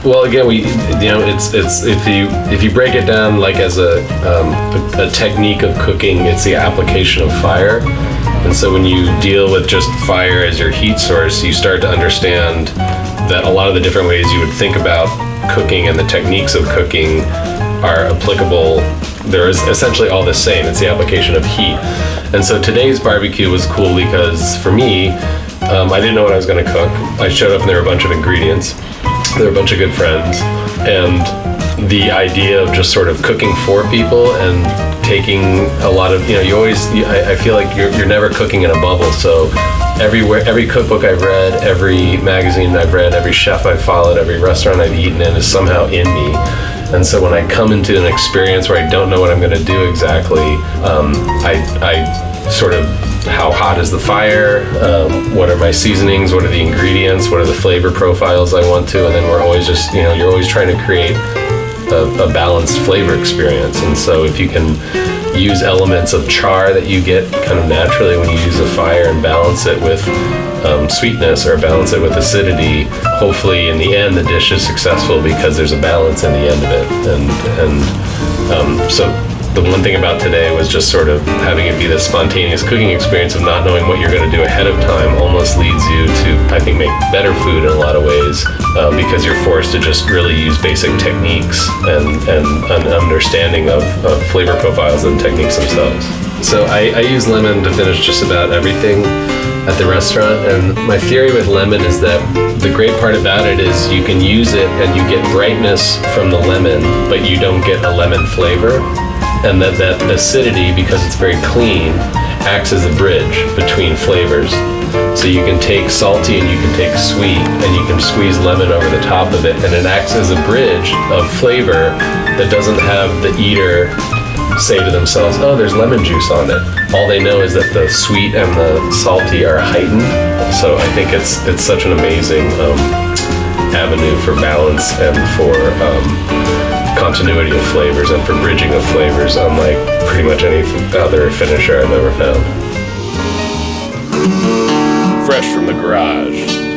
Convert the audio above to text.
Well, again, it's if you break it down like as a technique of cooking, it's the application of fire. And so when you deal with just fire as your heat source, you start to understand that a lot of the different ways you would think about cooking and the techniques of cooking are applicable. They're essentially all the same. It's the application of heat. And so today's barbecue was cool because for me, I didn't know what I was going to cook. I showed up and there were a bunch of ingredients. There were a bunch of good friends. And the idea of just sort of cooking for people and taking a lot of, I feel like you're never cooking in a bubble. So every cookbook I've read, every magazine I've read, every chef I've followed, every restaurant I've eaten in is somehow in me. And so when I come into an experience where I don't know what I'm going to do exactly, I sort of, how hot is the fire? What are my seasonings? What are the ingredients? What are the flavor profiles I want to? And then we're always just, you're always trying to create a balanced flavor experience. And so if you can use elements of char that you get kind of naturally when you use a fire and balance it with sweetness or balance it with acidity, hopefully in the end the dish is successful because there's a balance in the end of it. And so the one thing about today was just sort of having it be this spontaneous cooking experience of not knowing what you're going to do ahead of time almost leads you to, I think, make better food in a lot of ways because you're forced to just really use basic techniques and an understanding of flavor profiles and techniques themselves. So I use lemon to finish just about everything at the restaurant, and my theory with lemon is that the great part about it is you can use it and you get brightness from the lemon, but you don't get a lemon flavor. And that acidity, because it's very clean, acts as a bridge between flavors. So you can take salty and you can take sweet and you can squeeze lemon over the top of it, and it acts as a bridge of flavor that doesn't have the eater say to themselves, oh, there's lemon juice on it. All they know is that the sweet and the salty are heightened. So I think it's such an amazing avenue for balance and for continuity of flavors and for bridging of flavors, unlike pretty much any other finisher I've ever found. Fresh from the garage.